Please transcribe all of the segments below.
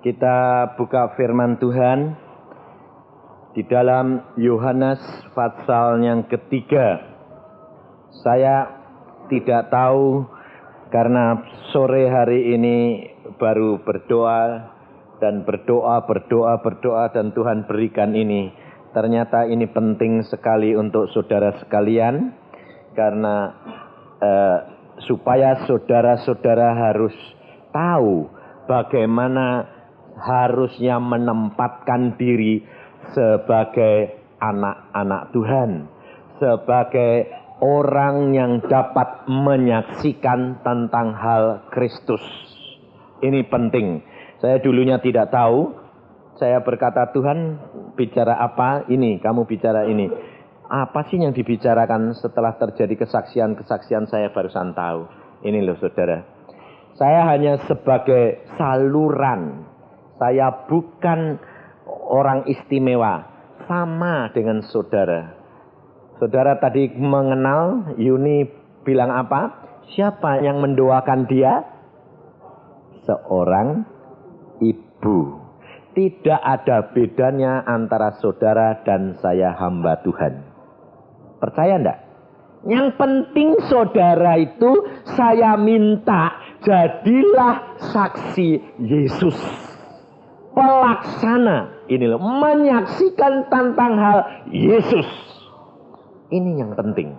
Kita buka firman Tuhan di dalam Yohanes pasal yang ketiga. Saya tidak tahu karena sore hari ini baru berdoa dan berdoa dan Tuhan berikan ini. Ternyata ini penting sekali untuk saudara sekalian karena supaya saudara-saudara harus tahu bagaimana harusnya menempatkan diri sebagai anak-anak Tuhan, sebagai orang yang dapat menyaksikan tentang hal Kristus. Ini penting. Saya dulunya tidak tahu. Saya berkata, Tuhan bicara apa? Ini, kamu bicara ini. Apa sih yang dibicarakan? Setelah terjadi kesaksian-kesaksian saya barusan tahu. Ini loh saudara. Saya hanya sebagai saluran. Saya bukan orang istimewa. Sama dengan saudara. Saudara tadi mengenal, Yuni bilang apa? Siapa yang mendoakan dia? Seorang ibu. Tidak ada bedanya antara saudara dan saya hamba Tuhan. Percaya enggak? Yang penting saudara itu saya minta jadilah saksi Yesus. Pelaksana, ini loh, menyaksikan tentang hal Yesus. Ini yang penting.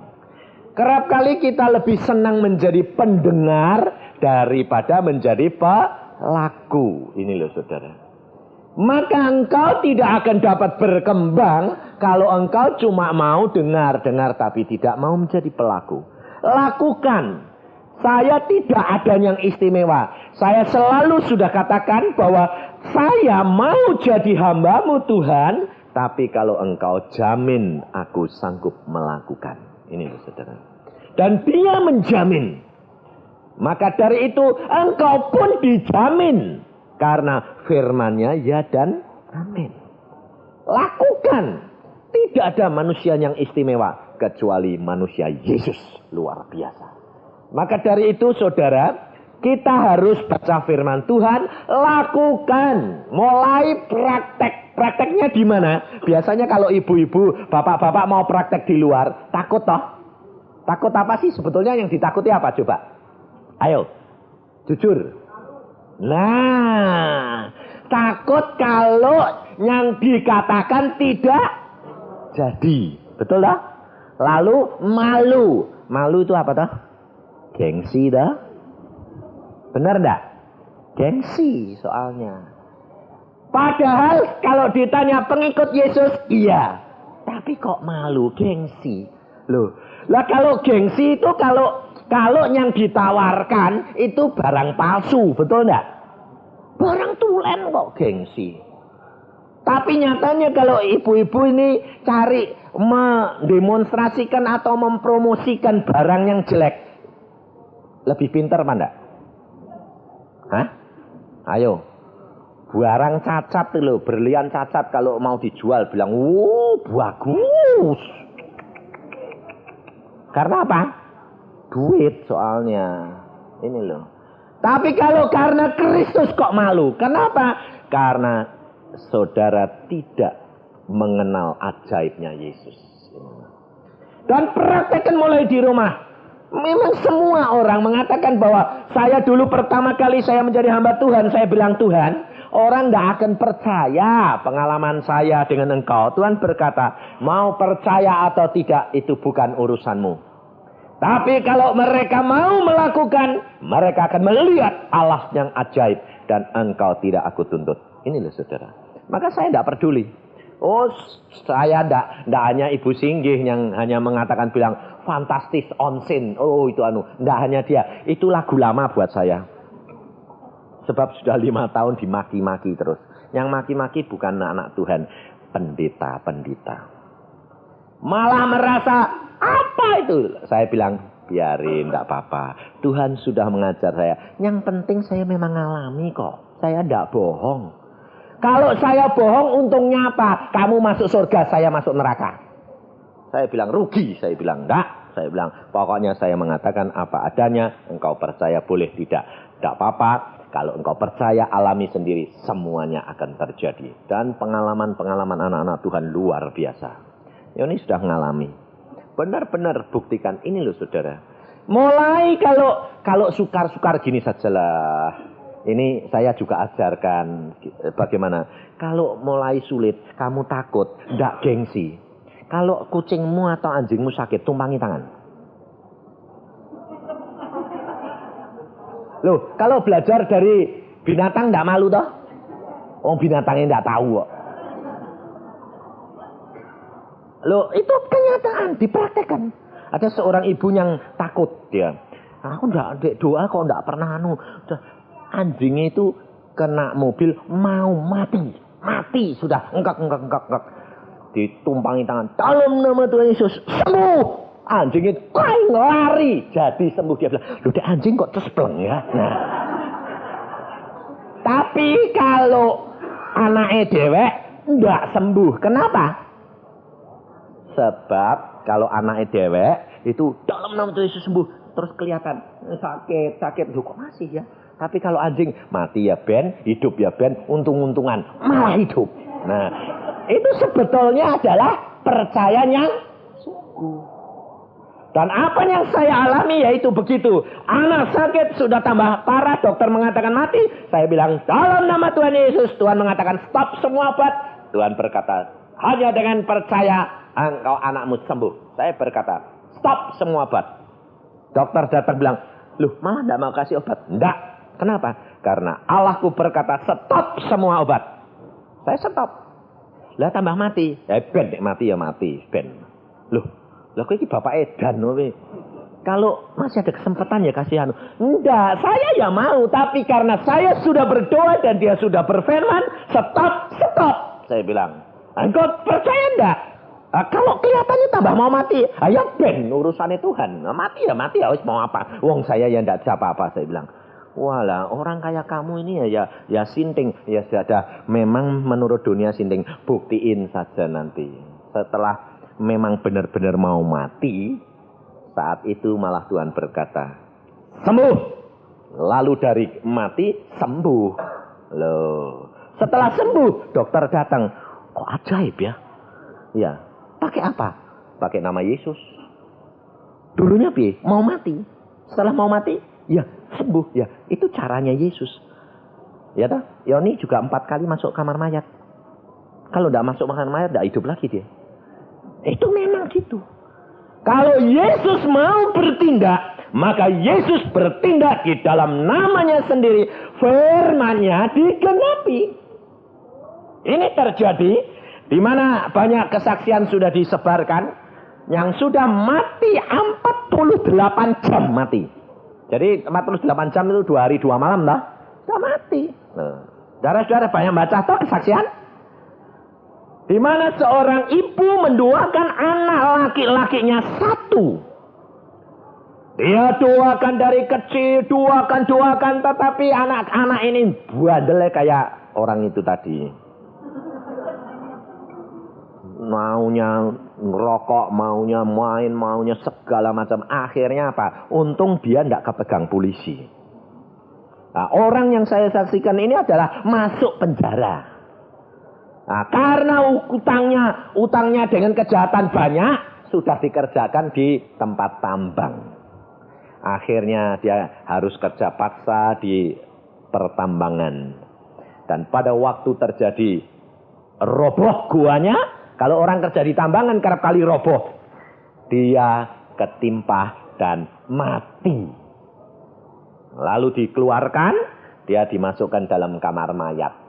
Kerap kali kita lebih senang menjadi pendengar daripada menjadi pelaku. Ini loh saudara. Maka engkau tidak akan dapat berkembang kalau engkau cuma mau dengar tapi tidak mau menjadi pelaku. Lakukan. Saya tidak ada yang istimewa. Saya selalu sudah katakan bahwa saya mau jadi hambamu Tuhan, tapi kalau engkau jamin aku sanggup melakukan. Ini loh saudara. Dan dia menjamin. Maka dari itu engkau pun dijamin. Karena firman-Nya ya dan amin. Lakukan. Tidak ada manusia yang istimewa kecuali manusia Yesus. Luar biasa. Maka dari itu saudara, kita harus baca firman Tuhan, lakukan, mulai praktek. Prakteknya di mana? Biasanya kalau ibu-ibu, bapak-bapak mau praktek di luar, takut toh? Takut apa sih sebetulnya yang ditakuti apa coba? Ayo, jujur. Nah, takut kalau yang dikatakan tidak jadi. Betul toh? Lalu malu. Malu itu apa toh? Gengsi dah. Benar enggak? Gengsi soalnya. Padahal kalau ditanya pengikut Yesus, iya. Tapi kok malu, gengsi. Loh, lah kalau gengsi itu kalau yang ditawarkan itu barang palsu, betul enggak? Barang tulen kok gengsi. Tapi nyatanya kalau ibu-ibu ini cari mendemonstrasikan atau mempromosikan barang yang jelek, lebih pintar apa enggak? Hah? Ayo. Barang cacat itu loh, berlian cacat kalau mau dijual bilang, bagus. Karena apa? Duit soalnya. Ini loh. Tapi kalau karena Kristus kok malu? Kenapa? Karena saudara tidak mengenal ajaibnya Yesus. Dan praktekkan mulai di rumah. Memang semua orang mengatakan bahwa saya dulu pertama kali saya menjadi hamba Tuhan, saya bilang Tuhan, orang tidak akan percaya pengalaman saya dengan engkau. Tuhan berkata, mau percaya atau tidak itu bukan urusanmu. Tapi kalau mereka mau melakukan, mereka akan melihat Allah yang ajaib dan engkau tidak aku tuntut. Ini loh saudara. Maka saya tidak peduli. Oh, saya tidak hanya Ibu Singgih yang hanya mengatakan bilang fantastis onsin. Oh, itu tidak hanya dia. Itu lagu lama buat saya. Sebab sudah 5 tahun dimaki-maki terus. Yang maki-maki bukan anak Tuhan, pendeta-pendeta. Malah merasa apa itu? Saya bilang biarin, tidak apa-apa. Tuhan sudah mengajar saya. Yang penting saya memang alami kok. Saya tidak bohong. Kalau saya bohong untungnya apa? Kamu masuk surga, saya masuk neraka. Saya bilang rugi, saya bilang enggak. Saya bilang pokoknya saya mengatakan apa adanya, engkau percaya boleh tidak. Tidak apa-apa. Kalau engkau percaya, alami sendiri, semuanya akan terjadi. Dan pengalaman-pengalaman anak-anak Tuhan luar biasa. Ini sudah mengalami. Benar-benar buktikan. Ini loh saudara. Mulai kalau sukar-sukar gini sajalah. Ini saya juga ajarkan bagaimana. Kalau mulai sulit, kamu takut, ndak gengsi. Kalau kucingmu atau anjingmu sakit, tumpangi tangan. Loh, kalau belajar dari binatang ndak malu toh? Oh, binatangnya ndak tahu kok. Loh, itu kenyataan, dipraktekkan. Ada seorang ibu yang takut dia. Aku ndak doa kok ndak pernah anjingnya itu kena mobil mau mati sudah engkak. Ditumpangi tangan, dalam nama Tuhan Yesus sembuh. Anjingnya lari jadi sembuh. Dia bilang, loh dek anjing kok cespleng ya. Nah, tapi kalau anaknya dewek nggak sembuh. Kenapa? Sebab kalau anaknya dewek itu dalam nama Tuhan Yesus sembuh, terus kelihatan sakit loh kok masih ya. Tapi kalau anjing mati ya ben, hidup ya ben, untung-untungan malah hidup. Nah, itu sebetulnya adalah percaya yang sungguh. Dan apa yang saya alami yaitu begitu. Anak sakit sudah tambah parah, dokter mengatakan mati. Saya bilang dalam nama Tuhan Yesus, Tuhan mengatakan stop semua obat. Tuhan berkata hanya dengan percaya engkau anakmu sembuh. Saya berkata stop semua obat. Dokter datang bilang, loh malah tidak mau kasih obat. Enggak. Kenapa? Karena Allahku berkata stop semua obat. Saya stop. Lah tambah mati. Ben mati ya mati. Ben. Loh ini Bapak Edan. Kalau masih ada kesempatan ya kasih anu. Enggak, saya ya mau. Tapi karena saya sudah berdoa dan dia sudah berfirman. Stop. Saya bilang. Engkau percaya enggak? Kalau kelihatannya tambah mau mati. Ayo ben urusannya Tuhan. Mati ya harus mau apa. Wong saya ya enggak bisa apa-apa. Saya bilang. Walah, orang kayak kamu ini ya sinting. Ya sudah, memang menurut dunia sinting. Buktiin saja nanti. Setelah memang benar-benar mau mati, saat itu malah Tuhan berkata, sembuh. Lalu dari mati, sembuh. Loh, setelah sembuh, dokter datang. Kok ajaib ya? Ya, pakai apa? Pakai nama Yesus. Dulunya piye? Mau mati. Setelah mau mati, ya sembuh. Ya, itu caranya Yesus. Ya toh? Yoni juga 4 kali masuk kamar mayat. Kalau tidak masuk kamar mayat, tidak hidup lagi dia. Itu memang gitu. Kalau Yesus mau bertindak, maka Yesus bertindak di dalam namanya sendiri. Firman-Nya digenapi. Ini terjadi di mana banyak kesaksian sudah disebarkan yang sudah mati 48 jam mati. Jadi 48 jam itu 2 hari 2 malam lah. Sudah mati. Saudara-saudara banyak baca toh kesaksian? Di mana seorang ibu mendoakan anak laki-lakinya 1. Dia doakan dari kecil, doakan, tetapi anak-anak ini bandelnya kayak orang itu tadi. Maunya ngerokok, maunya main, maunya segala macam. Akhirnya apa? Untung dia tidak kepegang polisi. Nah, orang yang saya saksikan ini adalah masuk penjara. Nah, karena utangnya dengan kejahatan banyak, sudah dikerjakan di tempat tambang. Akhirnya dia harus kerja paksa di pertambangan. Dan pada waktu terjadi roboh guanya, kalau orang kerja di tambangan kerap kali roboh, dia ketimpa dan mati. Lalu dikeluarkan, dia dimasukkan dalam kamar mayat.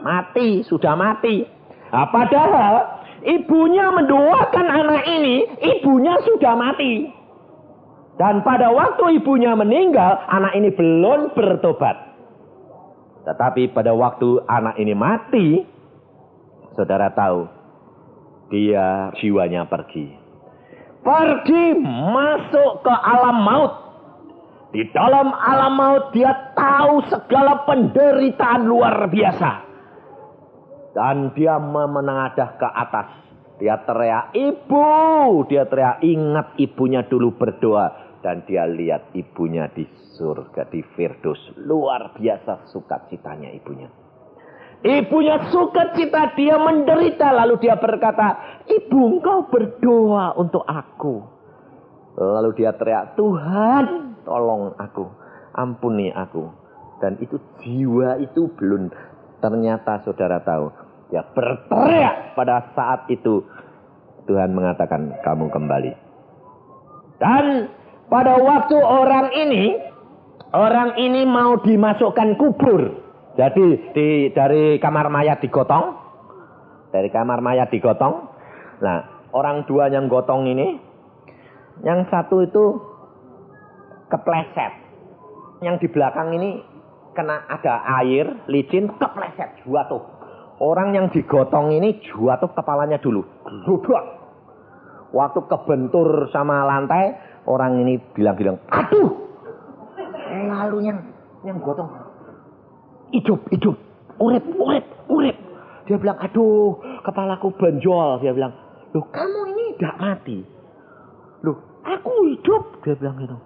Mati, sudah mati. Nah, padahal ibunya mendoakan anak ini, ibunya sudah mati. Dan pada waktu ibunya meninggal, anak ini belum bertobat. Tetapi pada waktu anak ini mati, saudara tahu, dia jiwanya pergi. Pergi masuk ke alam maut. Di dalam alam maut dia tahu segala penderitaan luar biasa. Dan dia menengadah ke atas. Dia teriak, ibu. Dia teriak, ingat ibunya dulu berdoa. Dan dia lihat ibunya di surga, di Firdaus. Luar biasa sukacitanya ibunya. Ibunya sukacita, dia menderita. Lalu dia berkata, ibu engkau berdoa untuk aku. Lalu dia teriak, Tuhan tolong aku, ampuni aku. Dan itu jiwa itu belum, ternyata saudara tahu. Dia berteriak pada saat itu. Tuhan mengatakan, kamu kembali. Dan pada waktu orang ini mau dimasukkan kubur. Jadi dari kamar mayat digotong. Dari kamar mayat digotong. Nah, orang dua yang gotong ini, yang satu itu kepleset. Yang di belakang ini kena ada air, licin, kepleset, jatuh. Orang yang digotong ini jatuh kepalanya dulu. Gedok. Waktu kebentur sama lantai, orang ini bilang, aduh. Lalu yang gotong, hidup, urip. Dia bilang, aduh, kepalaku benjol. Dia bilang, loh kamu ini tidak mati. Loh, aku hidup. Dia bilang gitu.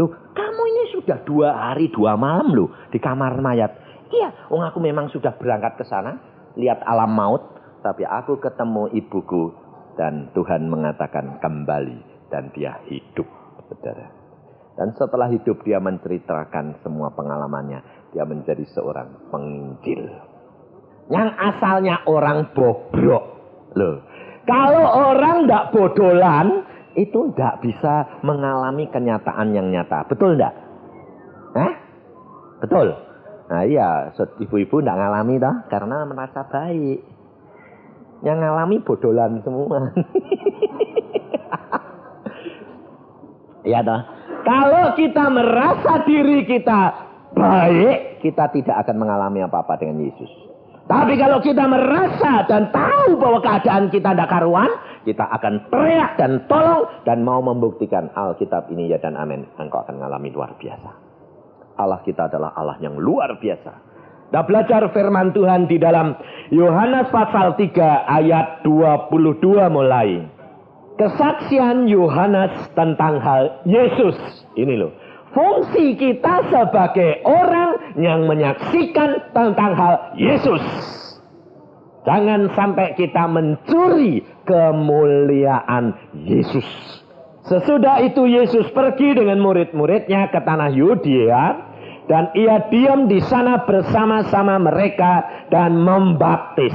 Loh, kamu ini sudah 2 hari 2 malam loh di kamar mayat. Iya, aku memang sudah berangkat ke sana, lihat alam maut, tapi aku ketemu ibuku. Dan Tuhan mengatakan kembali dan dia hidup, saudara. Dan setelah hidup dia menceritakan semua pengalamannya. Dia menjadi seorang penginjil. Yang asalnya orang bobrok. Loh, kalau orang tidak bodolan, itu tidak bisa mengalami kenyataan yang nyata. Betul tidak? Betul. Nah iya, ibu-ibu tidak ngalami toh, karena merasa baik. Yang ngalami bodolan semua. Ya toh. Kalau kita merasa diri kita baik, kita tidak akan mengalami apa-apa dengan Yesus. Tapi kalau kita merasa dan tahu bahwa keadaan kita tidak karuan, kita akan teriak dan tolong dan mau membuktikan Alkitab ini ya dan amin. Engkau akan mengalami luar biasa. Allah kita adalah Allah yang luar biasa. Kita belajar firman Tuhan di dalam Yohanes pasal 3 ayat 22 mulai. Kesaksian Yohanes tentang hal Yesus. Ini loh. Fungsi kita sebagai orang yang menyaksikan tentang hal Yesus. Jangan sampai kita mencuri kemuliaan Yesus. Sesudah itu Yesus pergi dengan murid-muridnya ke tanah Yudea. Dan ia diam di sana bersama-sama mereka dan membaptis.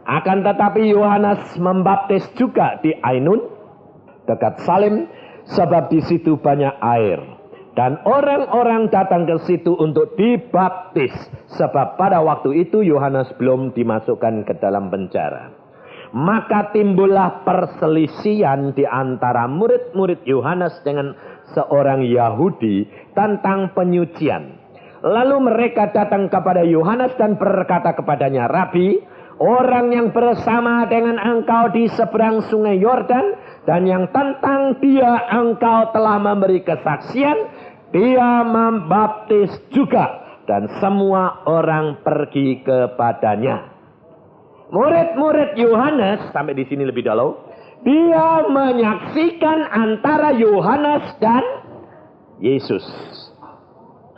Akan tetapi Yohanes membaptis juga di Ainun, dekat Salim, sebab di situ banyak air. Dan orang-orang datang ke situ untuk dibaptis, sebab pada waktu itu Yohanes belum dimasukkan ke dalam penjara. Maka timbullah perselisihan di antara murid-murid Yohanes dengan seorang Yahudi tentang penyucian. Lalu mereka datang kepada Yohanes dan berkata kepadanya, Rabi, orang yang bersama dengan engkau di seberang sungai Yordan dan yang tentang dia engkau telah memberi kesaksian, dia membaptis juga dan semua orang pergi kepadanya. Murid-murid Yohanes, sampai di sini lebih dahulu, dia menyaksikan antara Yohanes dan Yesus.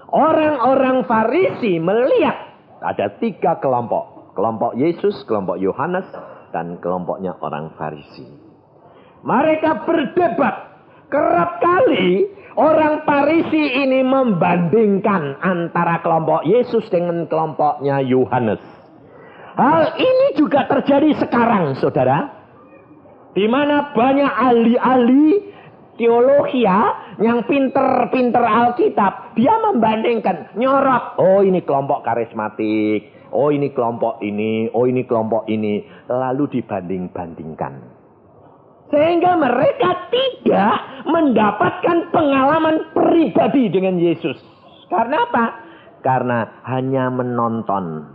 Orang-orang Farisi melihat ada 3 kelompok. Kelompok Yesus, kelompok Yohanes, dan kelompoknya orang Farisi. Mereka berdebat. Kerap kali orang Farisi ini membandingkan antara kelompok Yesus dengan kelompoknya Yohanes. Hal ini juga terjadi sekarang, saudara. Di mana banyak ahli-ahli teologi yang pinter-pinter Alkitab, dia membandingkan, nyorot. Oh ini kelompok karismatik, oh ini kelompok ini, oh ini kelompok ini. Lalu dibanding-bandingkan. Sehingga mereka tidak mendapatkan pengalaman pribadi dengan Yesus. Karena apa? Karena hanya menonton.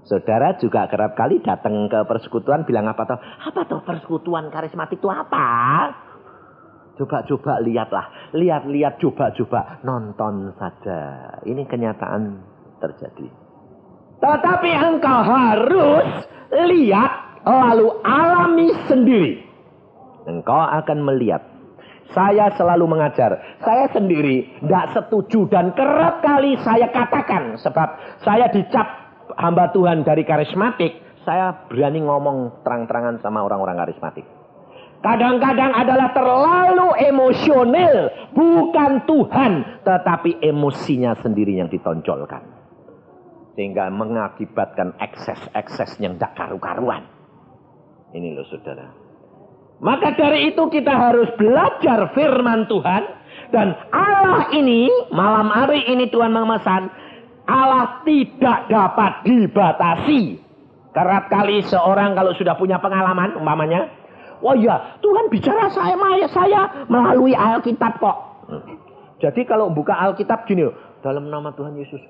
Saudara juga kerap kali datang ke persekutuan bilang apa toh? Apa toh persekutuan karismatik itu apa? Coba-coba lihatlah. Lihat-lihat, coba-coba. Nonton saja. Ini kenyataan terjadi. Tetapi engkau harus lihat lalu alami sendiri. Engkau akan melihat. Saya selalu mengajar. Saya sendiri tidak setuju dan kerap kali saya katakan. Sebab saya dicap hamba Tuhan dari karismatik. Saya berani ngomong terang-terangan sama orang-orang karismatik. Kadang-kadang adalah terlalu emosional. Bukan Tuhan. Tetapi emosinya sendiri yang ditonjolkan. Sehingga mengakibatkan ekses-ekses yang tidak karu-karuan. Ini loh saudara. Maka dari itu kita harus belajar firman Tuhan. Dan Allah ini, malam hari ini Tuhan memesan, Allah tidak dapat dibatasi. Kerap kali seorang kalau sudah punya pengalaman, umpamanya, wah ya Tuhan bicara saya melalui Alkitab kok. Jadi kalau buka Alkitab gini, dalam nama Tuhan Yesus,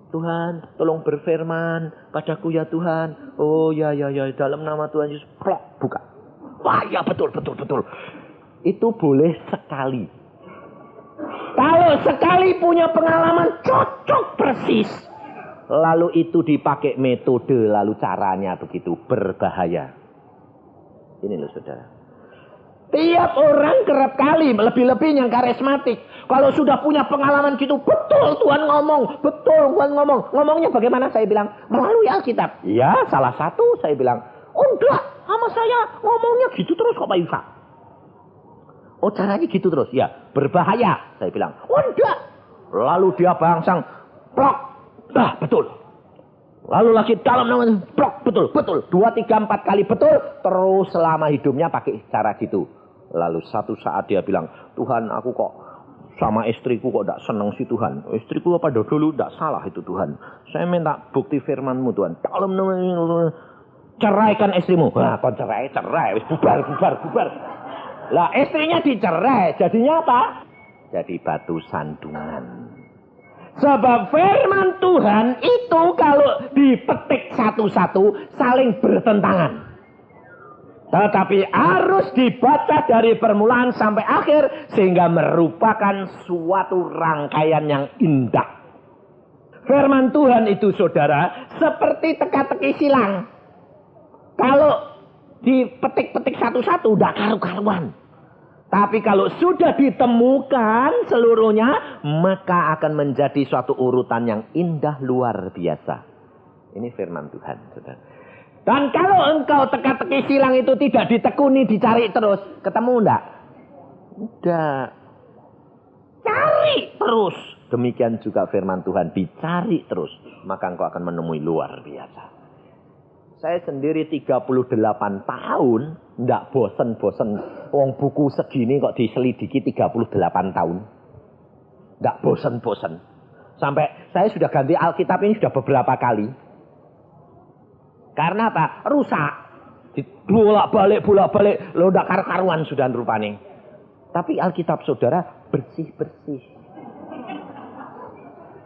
Tuhan tolong berfirman padaku ya Tuhan. Oh ya dalam nama Tuhan Yesus, plok, buka. Wah ya betul. Itu boleh sekali. Kalau sekali punya pengalaman cocok persis. Lalu itu dipakai metode, lalu caranya begitu, berbahaya. Ini loh saudara. Tiap orang kerap kali, lebih-lebih yang karismatik. Kalau sudah punya pengalaman gitu, betul Tuhan ngomong. Ngomongnya bagaimana? Saya bilang, melalui Alkitab. Ya, salah satu saya bilang, oh enggak, sama saya ngomongnya gitu terus kok Pak Yusa. Oh caranya gitu terus? Ya, berbahaya. Saya bilang, oh enggak. Lalu dia bangsang, plok. Nah, betul. Lalu lagi dalam namanya, plok, betul. 2, 3, 4 kali betul. Terus selama hidupnya pakai cara gitu. Lalu satu saat dia bilang, Tuhan aku kok sama istriku kok tidak senang sih Tuhan. Istriku apa dulu tidak salah itu Tuhan. Saya minta bukti firman-Mu Tuhan. Dalam namanya, ceraikan istrimu. Nah, kon cerai. Bubar. Lah istrinya dicerai. Jadinya apa? Jadi batu sandungan. Sebab firman Tuhan itu kalau dipetik satu-satu saling bertentangan. Tetapi harus dibaca dari permulaan sampai akhir sehingga merupakan suatu rangkaian yang indah. Firman Tuhan itu saudara seperti teka-teki silang. Kalau dipetik-petik satu-satu udah karu-karuan. Tapi kalau sudah ditemukan seluruhnya, maka akan menjadi suatu urutan yang indah luar biasa. Ini firman Tuhan, saudara. Dan kalau engkau teka-teki silang itu tidak ditekuni, dicari terus, ketemu enggak? Enggak. Cari terus. Demikian juga firman Tuhan, dicari terus. Maka engkau akan menemui luar biasa. Saya sendiri 38 tahun, enggak bosen-bosen. Wong buku segini kok diselidiki 38 tahun. Enggak bosen-bosen. Sampai saya sudah ganti Alkitab ini sudah beberapa kali. Karena apa? Rusak. Bolak-balik. Lo enggak karu-karuan sudah rupanya. Tapi Alkitab saudara bersih-bersih.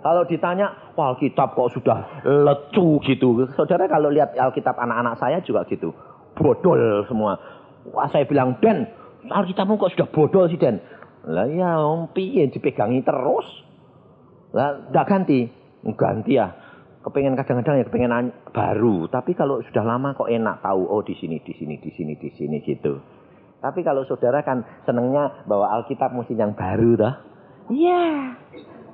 Kalau ditanya, wah Alkitab kok sudah lecu gitu. Saudara kalau lihat Alkitab anak-anak saya juga gitu. Bodol semua. Wah saya bilang, Den, Alkitabmu kok sudah bodol sih Den. Lah ya om piye dipegangi terus. Lah enggak ganti. Ganti ya. Kepengen kadang-kadang ya kepengen baru. Tapi kalau sudah lama kok enak tahu. Oh di sini gitu. Tapi kalau saudara kan senengnya bawa Alkitab mesti yang baru dah. Iya.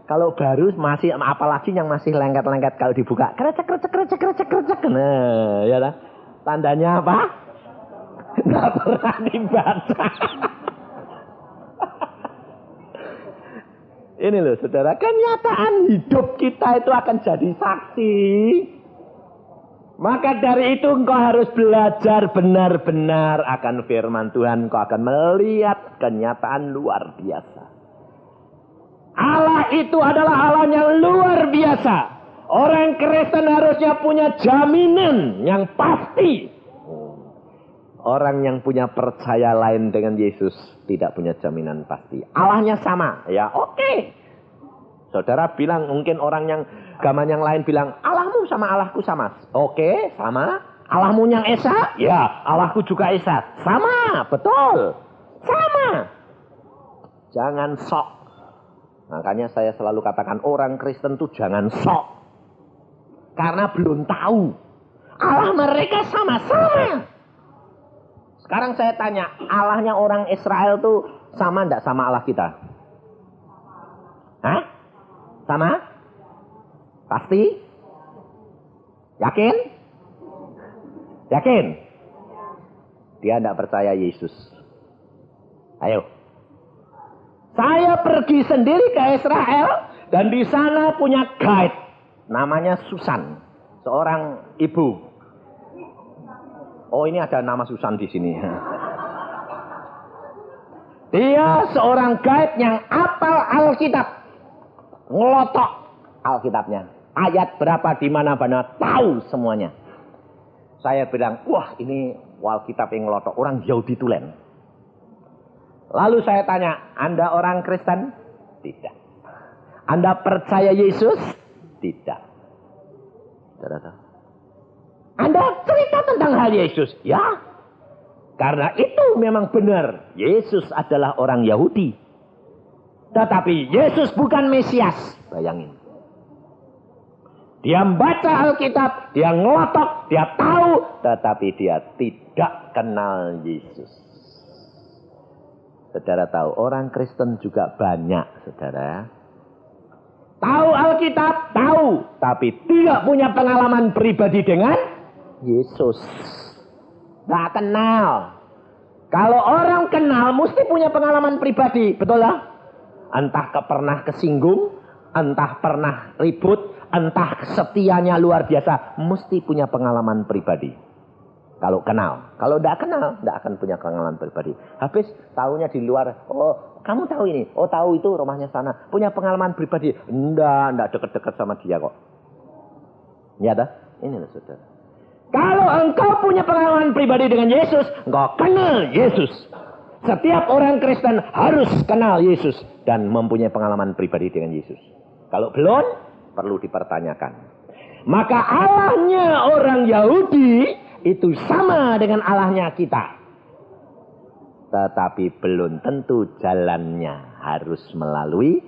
Kalau baru masih, apalagi yang masih lengket-lengket kalau dibuka. Krecek. Nah, ya lah. Tandanya apa? Nggak pernah dibaca. Ini loh saudara, kenyataan hidup kita itu akan jadi saksi. Maka dari itu engkau harus belajar benar-benar akan firman Tuhan. Engkau akan melihat kenyataan luar biasa. Allah itu adalah Allah yang luar biasa. Orang Kristen harusnya punya jaminan yang pasti. Orang yang punya percaya lain dengan Yesus tidak punya jaminan pasti. Allahnya sama, ya oke. Saudara bilang, mungkin orang yang agama yang lain bilang, Allahmu sama Allahku sama. Oke, sama. Allahmu yang Esa? Ya, Allahku juga Esa. Sama, betul. Sama. Jangan sok. Makanya saya selalu katakan orang Kristen itu jangan sok. Karena belum tahu. Allah mereka sama-sama. Sekarang saya tanya, Allahnya orang Israel tuh sama enggak sama Allah kita? Hah? Sama? Pasti? Yakin? Yakin? Dia enggak percaya Yesus. Ayo. Saya pergi sendiri ke Israel dan di sana punya guide. Namanya Susan. Seorang ibu. Oh, ini ada nama Susan di sini. Dia seorang guide yang apal Alkitab. Ngelotok Alkitabnya. Ayat berapa di mana-mana tahu semuanya. Saya bilang, wah ini Alkitab yang ngelotok. Orang Yahudi tulen. Lalu saya tanya, Anda orang Kristen? Tidak. Anda percaya Yesus? Tidak. Anda cerita tentang hal Yesus? Ya. Karena itu memang benar. Yesus adalah orang Yahudi. Tetapi Yesus bukan Mesias. Bayangin. Dia membaca Alkitab, dia ngelotok, dia tahu. Tetapi dia tidak kenal Yesus. Saudara tahu, orang Kristen juga banyak, saudara. Tahu Alkitab, tahu. Tapi tidak punya pengalaman pribadi dengan Yesus. Tidak kenal. Kalau orang kenal, mesti punya pengalaman pribadi. Betul lah? Entah pernah kesinggung, entah pernah ribut, entah setianya luar biasa. Mesti punya pengalaman pribadi. Kalau kenal. Kalau tidak kenal, tidak akan punya pengalaman pribadi. Habis tahunya di luar. Oh, kamu tahu ini. Oh, tahu itu rumahnya sana. Punya pengalaman pribadi. Tidak dekat-dekat sama dia kok. Ya dah. Inilah saudara. Kalau engkau punya pengalaman pribadi dengan Yesus, engkau kenal Yesus. Setiap orang Kristen harus kenal Yesus dan mempunyai pengalaman pribadi dengan Yesus. Kalau belum, perlu dipertanyakan. Maka Allahnya orang Yahudi itu sama dengan Allahnya kita. Tetapi belum tentu jalannya harus melalui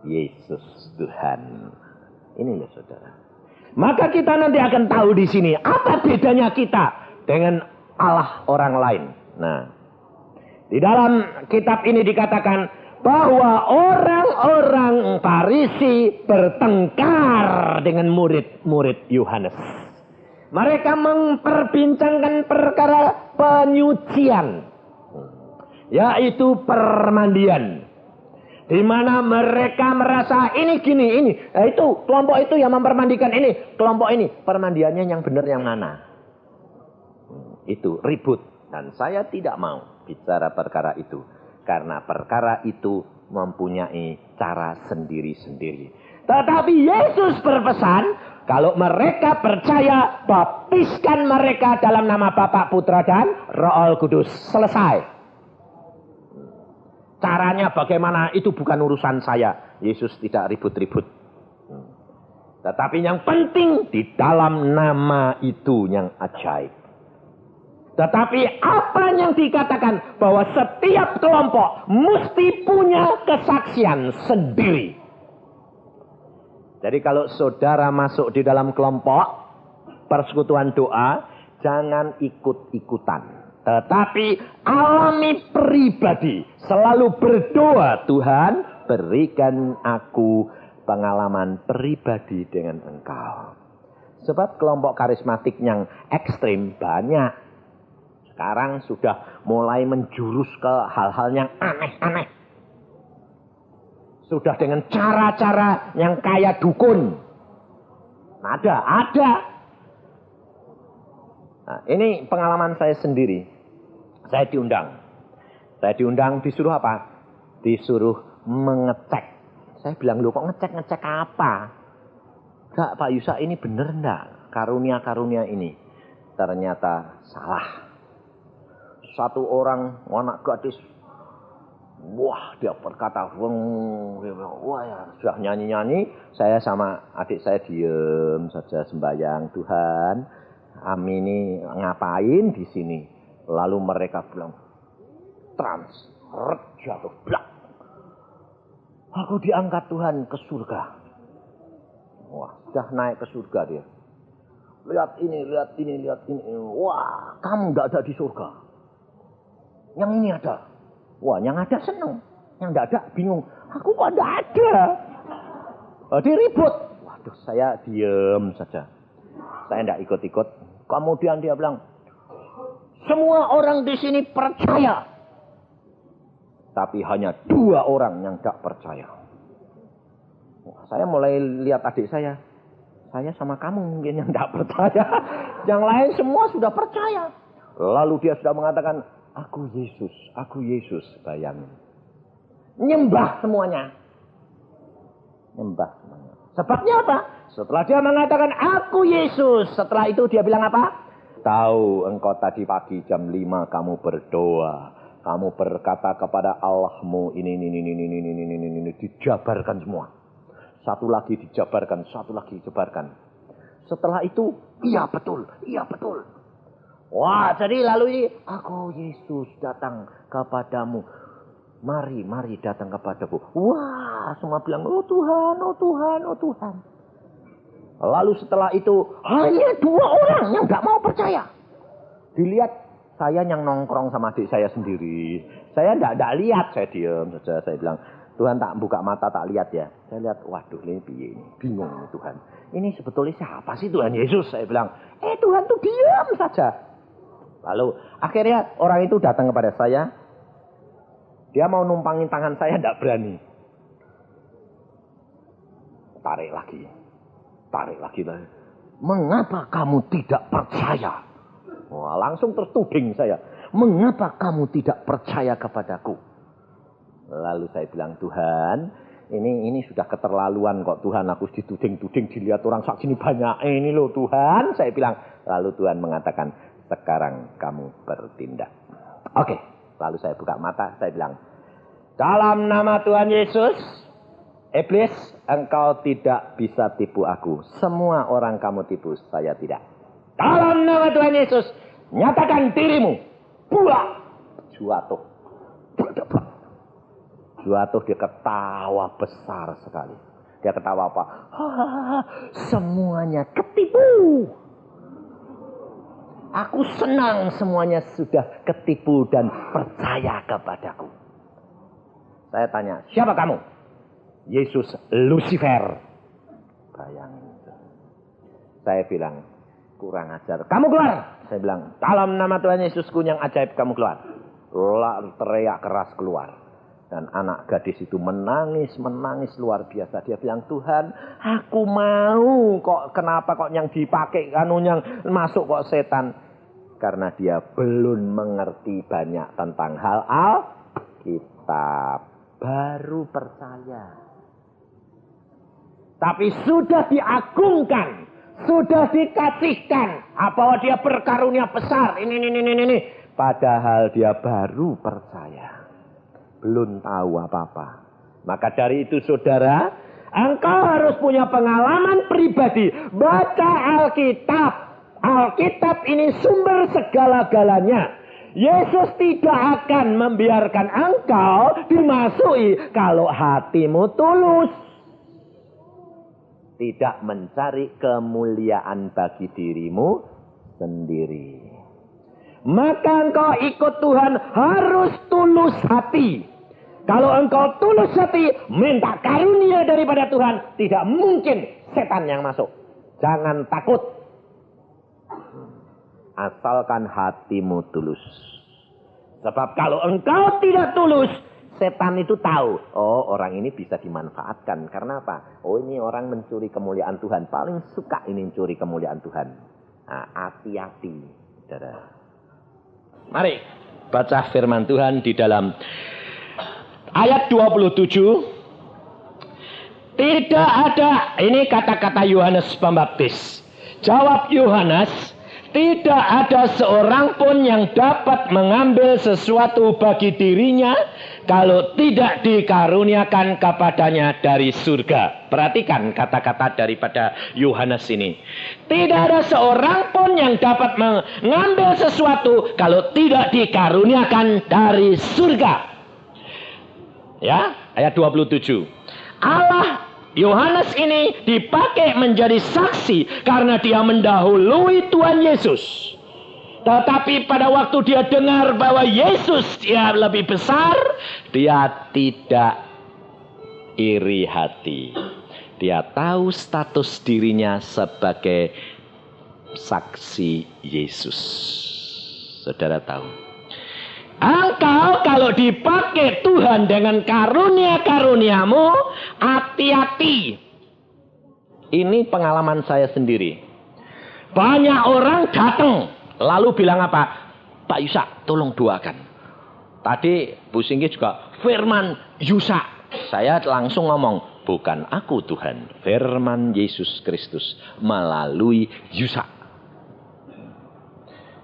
Yesus Tuhan. Ini ya saudara. Maka kita nanti akan tahu di sini apa bedanya kita dengan Allah orang lain. Nah, di dalam kitab ini dikatakan bahwa orang-orang Farisi bertengkar dengan murid-murid Yohanes. Mereka memperbincangkan perkara penyucian, yaitu permandian. Di mana mereka merasa ini gini, ini. Nah, itu kelompok itu yang mempermandikan ini, kelompok ini. Permandiannya yang benar yang mana? Itu ribut. Dan saya tidak mau bicara perkara itu. Karena perkara itu mempunyai cara sendiri-sendiri. Tetapi Yesus berpesan, kalau mereka percaya, baptiskan mereka dalam nama Bapa, Putra, dan Roh Kudus. Selesai. Caranya bagaimana itu bukan urusan saya. Yesus tidak ribut-ribut. Tetapi yang penting di dalam nama itu yang ajaib. Tetapi apa yang dikatakan bahwa setiap kelompok mesti punya kesaksian sendiri. Jadi kalau saudara masuk di dalam kelompok persekutuan doa, jangan ikut-ikutan. Tetapi alami pribadi. Selalu berdoa, Tuhan berikan aku pengalaman pribadi dengan Engkau. Sebab kelompok karismatik yang ekstrim banyak. Sekarang sudah mulai menjurus ke hal-hal yang aneh-aneh. Sudah dengan cara-cara yang kayak dukun. Ada. Nah, ini pengalaman saya sendiri. Saya diundang disuruh apa? Disuruh mengecek. Saya bilang, loh kok ngecek apa? Enggak Pak Yusa, ini bener enggak? Karunia-karunia ini. Ternyata salah. Satu orang, anak gadis. Wah, dia berkata, wah ya, sudah nyanyi-nyanyi. Saya sama adik saya diem saja sembahyang. Tuhan, kami ini ngapain di sini? Lalu mereka bilang, jatuh, blak. Aku diangkat Tuhan ke surga. Wah, sudah naik ke surga dia. Lihat ini, lihat ini, lihat ini. Wah, kamu tidak ada di surga. Yang ini ada. Wah, yang ada senang. Yang tidak ada bingung. Aku kok tidak ada. Dia ribut. Waduh, saya diam saja. Saya tidak ikut-ikut. Kemudian dia bilang, semua orang di sini percaya. Tapi hanya 2 orang yang tidak percaya. Saya mulai lihat adik saya. Saya sama kamu mungkin yang tidak percaya. Yang lain semua sudah percaya. Lalu dia sudah mengatakan, aku Yesus. Bayangin. Nyembah semuanya. Nyembah semuanya. Sebabnya apa? Setelah dia mengatakan, aku Yesus. Setelah itu dia bilang apa? Tahu engkau tadi pagi jam 5 kamu berdoa. Kamu berkata kepada Allahmu ini. Dijabarkan semua. Satu lagi dijabarkan, satu lagi dijabarkan. Setelah itu, iya betul. Wah, jadi lalu ini, aku Yesus datang kepadamu. Mari datang kepadaku. Wah, semua bilang, oh Tuhan. Lalu setelah itu, hanya 2 orang yang gak mau percaya. Dilihat, saya yang nongkrong sama adik saya sendiri. Saya gak lihat, saya diam saja. Saya bilang, Tuhan tak buka mata, tak lihat ya. Saya lihat, waduh ini piye ini. Bingung Tuhan. Ini sebetulnya siapa sih Tuhan Yesus? Saya bilang, Tuhan tuh diam saja. Lalu akhirnya orang itu datang kepada saya. Dia mau numpangin tangan saya, tidak berani. Tarik lagi. Mengapa kamu tidak percaya? Wah, langsung tertuding saya. Mengapa kamu tidak percaya kepadaku? Lalu saya bilang, Tuhan, ini sudah keterlaluan kok Tuhan. Aku dituding-tuding, dilihat orang sak sini banyak. Ini loh Tuhan. Saya bilang, lalu Tuhan mengatakan, sekarang kamu bertindak. Oke, lalu saya buka mata, saya bilang, dalam nama Tuhan Yesus, iblis, engkau tidak bisa tipu aku. Semua orang kamu tipu, saya tidak. Dalam nama Tuhan Yesus, nyatakan dirimu. Buak. Jatuh dia ketawa besar sekali. Dia ketawa apa? Semuanya ketipu. Aku senang semuanya sudah ketipu dan percaya kepadaku. Saya tanya, siapa kamu? Yesus Lucifer. Bayangin. Saya bilang, kurang ajar. Kamu keluar. Saya bilang, dalam nama Tuhan Yesusku yang ajaib kamu keluar. Teriak keras keluar. Dan anak gadis itu menangis luar biasa. Dia bilang, Tuhan, aku mau. Kenapa kok yang dipakai yang masuk kok setan? Karena dia belum mengerti banyak tentang hal Alkitab. Baru percaya. Tapi sudah diagungkan. Sudah dikasihkan. Bahwa dia berkarunia besar. Ini. Padahal dia baru percaya. Belum tahu apa-apa. Maka dari itu saudara, engkau harus punya pengalaman pribadi. Baca Alkitab. Alkitab ini sumber segala-galanya. Yesus tidak akan membiarkan engkau dimasuki kalau hatimu tulus. Tidak mencari kemuliaan bagi dirimu sendiri. Maka engkau ikut Tuhan harus tulus hati. Kalau engkau tulus hati, minta karunia daripada Tuhan, tidak mungkin setan yang masuk. Jangan takut. Asalkan hatimu tulus. Sebab kalau engkau tidak tulus, setan itu tahu. Oh, orang ini bisa dimanfaatkan. Karena apa? Oh, ini orang mencuri kemuliaan Tuhan. Paling suka ini mencuri kemuliaan Tuhan. Nah, hati-hati. Saudara. Mari baca firman Tuhan di dalam ayat 27. Tidak ada, ini kata-kata Yohanes Pembaptis. Jawab Yohanes, tidak ada seorang pun yang dapat mengambil sesuatu bagi dirinya kalau tidak dikaruniakan kepadanya dari surga. Perhatikan kata-kata daripada Yohanes ini. Tidak ada seorang pun yang dapat mengambil sesuatu kalau tidak dikaruniakan dari surga. Ya, ayat 27. Allah Yohanes ini dipakai menjadi saksi karena dia mendahului Tuhan Yesus. Tetapi pada waktu dia dengar bahwa Yesus dia lebih besar, dia tidak iri hati. Dia tahu status dirinya sebagai saksi Yesus. Saudara tahu, engkau kalau dipakai Tuhan dengan karunia-karuniamu, hati-hati. Ini pengalaman saya sendiri. Banyak orang datang lalu bilang apa? Pak Yusak, tolong doakan. Tadi Bu Singgi juga, firman Yusak. Saya langsung ngomong, bukan aku Tuhan, firman Yesus Kristus melalui Yusak.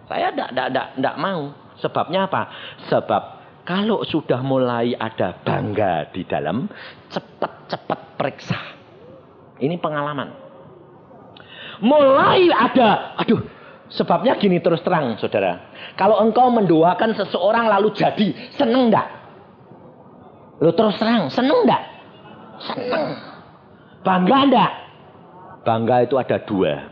Saya tidak mau. Sebabnya apa? Sebab kalau sudah mulai ada bangga di dalam, cepat-cepat periksa. Ini pengalaman. Mulai ada, sebabnya gini terus terang, saudara. Kalau engkau mendoakan seseorang lalu jadi, seneng enggak? Lu terus terang, seneng enggak? Seneng. Bangga enggak? Bangga itu ada dua.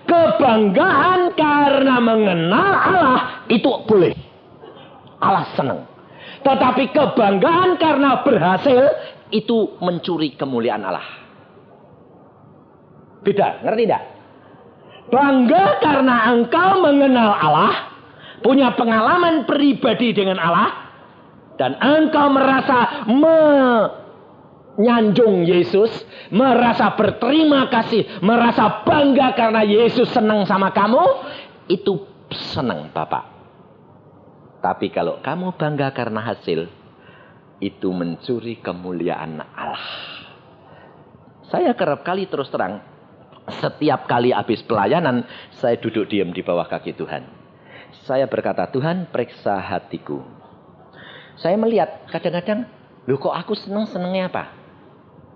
Kebanggaan karena mengenal Allah itu boleh. Allah senang. Tetapi kebanggaan karena berhasil itu mencuri kemuliaan Allah. Beda, ngerti tidak? Bangga karena engkau mengenal Allah, punya pengalaman pribadi dengan Allah, dan engkau merasa menyanjung Yesus, merasa berterima kasih, merasa bangga karena Yesus senang sama kamu, itu senang Bapak. Tapi kalau kamu bangga karena hasil, itu mencuri kemuliaan Allah. Saya kerap kali terus terang, setiap kali habis pelayanan, saya duduk diam di bawah kaki Tuhan. Saya berkata, Tuhan periksa hatiku. Saya melihat kadang-kadang, loh kok aku senangnya apa?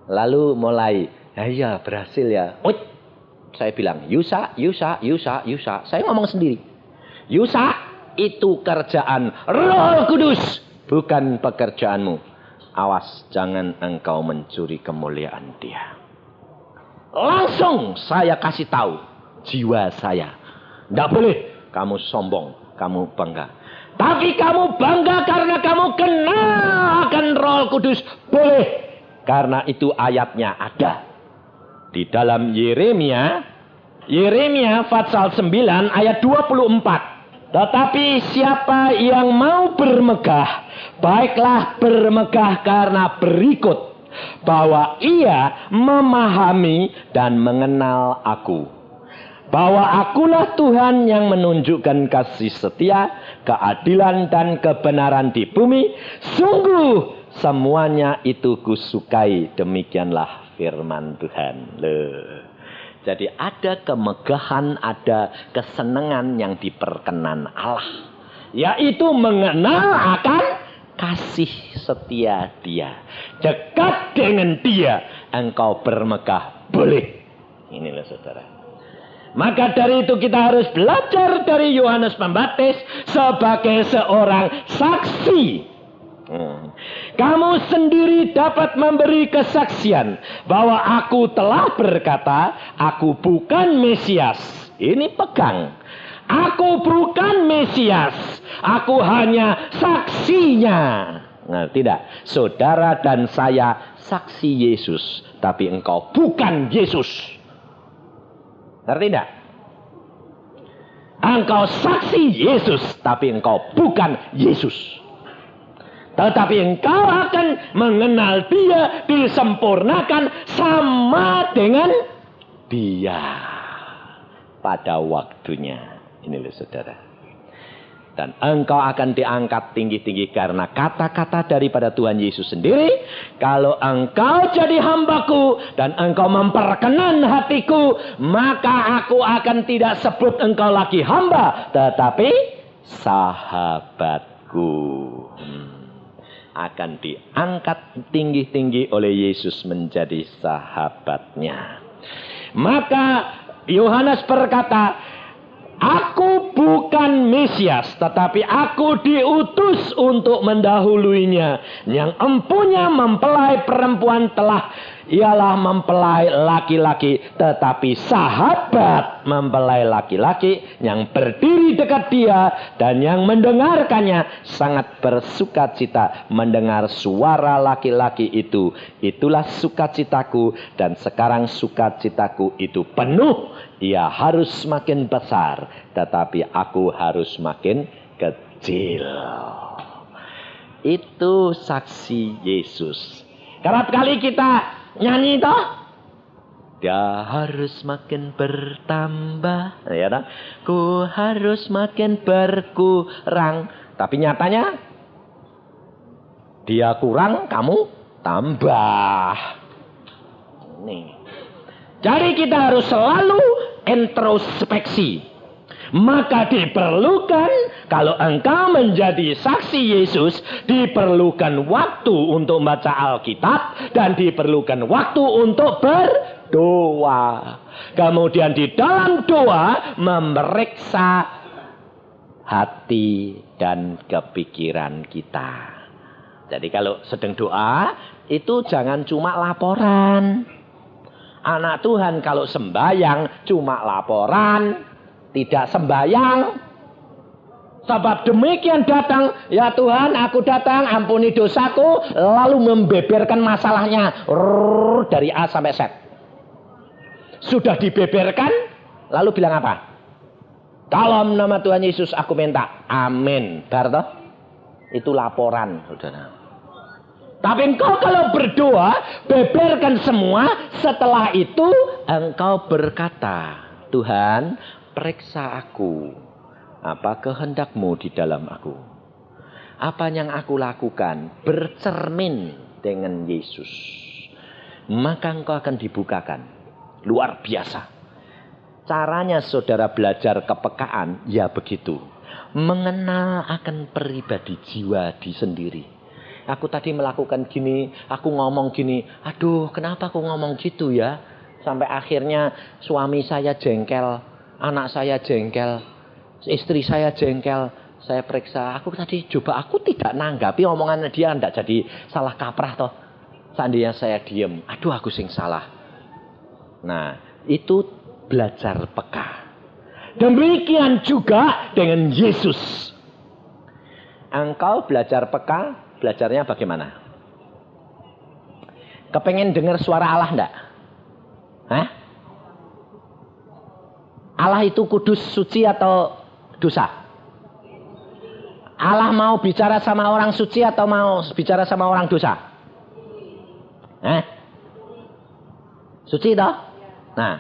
Lalu mulai, ya berhasil ya. Saya bilang, Yusa. Saya ngomong sendiri. Yusa, itu kerjaan Roh Kudus, bukan pekerjaanmu. Awas, jangan engkau mencuri kemuliaan Dia. Langsung saya kasih tahu jiwa saya. Tidak boleh kamu sombong, kamu bangga. Tapi kamu bangga karena kamu kenal akan Roh Kudus, boleh. Karena itu ayatnya ada di dalam Yeremia pasal 9 ayat 24. Tetapi siapa yang mau bermegah, baiklah bermegah karena berikut, bahwa ia memahami dan mengenal aku. Bahwa akulah Tuhan yang menunjukkan kasih setia, keadilan dan kebenaran di bumi. Sungguh semuanya itu kusukai, demikianlah firman Tuhan. Jadi ada kemegahan, ada kesenangan yang diperkenan Allah, yaitu mengenal akan kasih setia Dia. Dekat dengan Dia, engkau bermegah, boleh. Inilah saudara. Maka dari itu kita harus belajar dari Yohanes Pembaptis sebagai seorang saksi. Kamu sendiri dapat memberi kesaksian bahwa aku telah berkata, aku bukan Mesias. Ini pegang. Aku bukan Mesias. Aku hanya saksinya. Nah, tidak. Saudara dan saya saksi Yesus, tapi engkau bukan Yesus. Ngerti tidak? Engkau saksi Yesus, tapi engkau bukan Yesus. Tetapi engkau akan mengenal Dia, disempurnakan sama dengan Dia pada waktunya. Inilah saudara. Dan engkau akan diangkat tinggi-tinggi karena kata-kata daripada Tuhan Yesus sendiri. Kalau engkau jadi hambaku dan engkau memperkenan hatiku, maka aku akan tidak sebut engkau lagi hamba, tetapi sahabatku. Akan diangkat tinggi-tinggi oleh Yesus menjadi sahabatnya. Maka Yohanes berkata, aku bukan Mesias, tetapi aku diutus untuk mendahuluinya. Yang empunya mempelai perempuan telah ialah mempelai laki-laki, tetapi sahabat mempelai laki-laki yang berdiri dekat dia dan yang mendengarkannya sangat bersukacita mendengar suara laki-laki itu. Itulah sukacitaku, dan sekarang sukacitaku itu penuh. Ia harus makin besar, tetapi aku harus makin kecil. Itu saksi Yesus. Kerap kali kita nyanyi toh, dia harus makin bertambah, ya toh? Ku harus makin berkurang. Tapi nyatanya dia kurang, kamu tambah. Nih. Jadi kita harus selalu introspeksi. Maka diperlukan, kalau engkau menjadi saksi Yesus, diperlukan waktu untuk membaca Alkitab dan diperlukan waktu untuk berdoa. Kemudian di dalam doa memeriksa hati dan kepikiran kita. Jadi kalau sedang doa, itu jangan cuma laporan. Anak Tuhan kalau sembahyang cuma laporan, tidak sembahyang. Sebab demikian datang, ya Tuhan aku datang, ampuni dosaku, lalu membeberkan masalahnya dari A sampai Z. Sudah dibeberkan, lalu bilang apa? Dalam nama Tuhan Yesus aku minta, amin. Berarti itu laporan, saudara. Tapi engkau kalau berdoa, beberkan semua, setelah itu engkau berkata, Tuhan, periksa aku, apa kehendakmu di dalam aku. Apa yang aku lakukan bercermin dengan Yesus. Maka engkau akan dibukakan. Luar biasa. Caranya saudara belajar kepekaan, ya begitu. Mengenal akan pribadi jiwa di sendiri. Aku tadi melakukan gini, aku ngomong gini. Aduh, kenapa aku ngomong gitu ya? Sampai akhirnya suami saya jengkel, anak saya jengkel, istri saya jengkel. Saya periksa, aku tadi coba aku tidak nanggapi omongan dia, tidak jadi salah kaprah toh. Seandainya saya diem, aduh aku sing salah. Nah, itu belajar peka. Demikian juga dengan Yesus. Engkau belajar peka, belajarnya bagaimana? Kepengen dengar suara Allah enggak? Hah? Allah itu kudus, suci atau dosa? Allah mau bicara sama orang suci atau mau bicara sama orang dosa? Hah? Suci toh? Nah,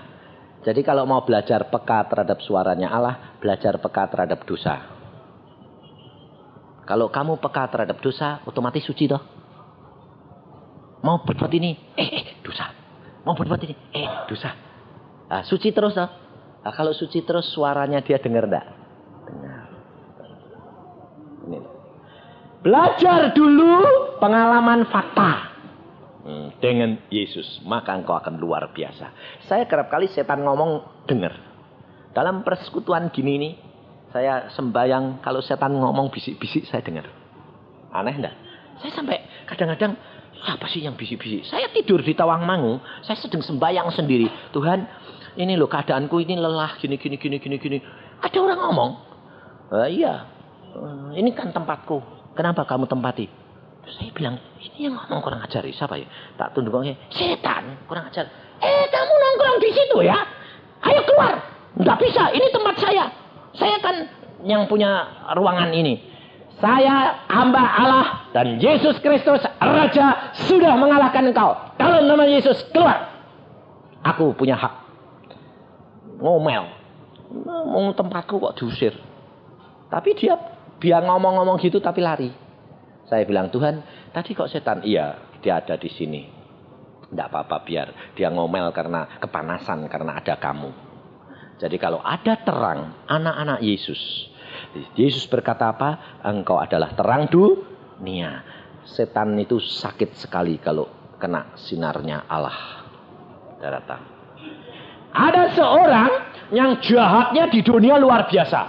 jadi kalau mau belajar peka terhadap suaranya Allah, belajar peka terhadap dosa. Kalau kamu peka terhadap dosa, otomatis suci toh? Mau berbuat ini, dosa. Mau berbuat ini, dosa. Nah, suci terus toh? Nah, kalau suci terus suaranya dia dengar enggak? Dengar. Ini. Belajar dulu pengalaman fakta dengan Yesus, maka engkau akan luar biasa. Saya kerap kali setan ngomong dengar. Dalam persekutuan gini ini, saya sembahyang, kalau setan ngomong bisik-bisik saya dengar. Aneh enggak? Saya sampai kadang-kadang, siapa sih yang bisik-bisik? Saya tidur di Tawangmangu, saya sedang sembahyang sendiri. Tuhan, ini loh keadaanku ini lelah, gini. Ada orang ngomong, iya, ini kan tempatku, kenapa kamu tempati? Saya bilang, ini yang ngomong kurang ajar, siapa ya? Tak tunduk, setan, kurang ajar. Kamu nongkrong di situ ya? Ayo keluar, nggak bisa, ini tempat saya. Saya kan yang punya ruangan ini. Saya hamba Allah dan Yesus Kristus Raja sudah mengalahkan engkau. Dalam nama Yesus keluar. Aku punya hak. Ngomel. Ngomong tempatku kok diusir. Tapi dia ngomong-ngomong gitu tapi lari. Saya bilang, Tuhan, tadi kok setan? Iya, dia ada di sini. Tidak apa-apa, biar dia ngomel karena kepanasan, karena ada kamu. Jadi kalau ada terang, anak-anak Yesus. Yesus berkata apa? Engkau adalah terang dunia. Setan itu sakit sekali kalau kena sinarnya Allah. Datang. Ada seorang yang jahatnya di dunia luar biasa.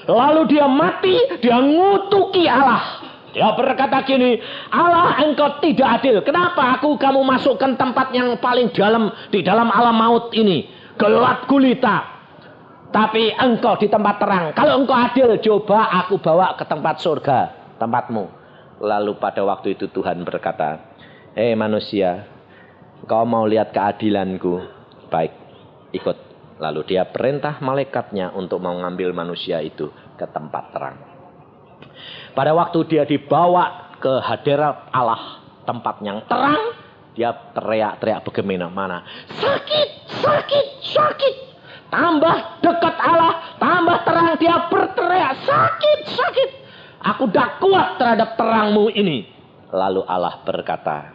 Lalu dia mati, dia ngutuki Allah. Dia berkata gini, Allah engkau tidak adil. Kenapa kamu masukkan tempat yang paling dalam di dalam alam maut ini? Gelap gulita. Tapi engkau di tempat terang. Kalau engkau adil, coba aku bawa ke tempat surga, tempatmu. Lalu pada waktu itu Tuhan berkata, manusia, kau mau lihat keadilanku? Baik, ikut. Lalu dia perintah malaikatnya untuk mengambil manusia itu ke tempat terang. Pada waktu dia dibawa ke hadirat Allah, tempat yang terang, dia teriak-teriak bagaimana? Sakit, sakit, sakit. Tambah dekat Allah, tambah terang, dia berteriak, sakit, sakit. Aku dah kuat terhadap terangmu ini. Lalu Allah berkata,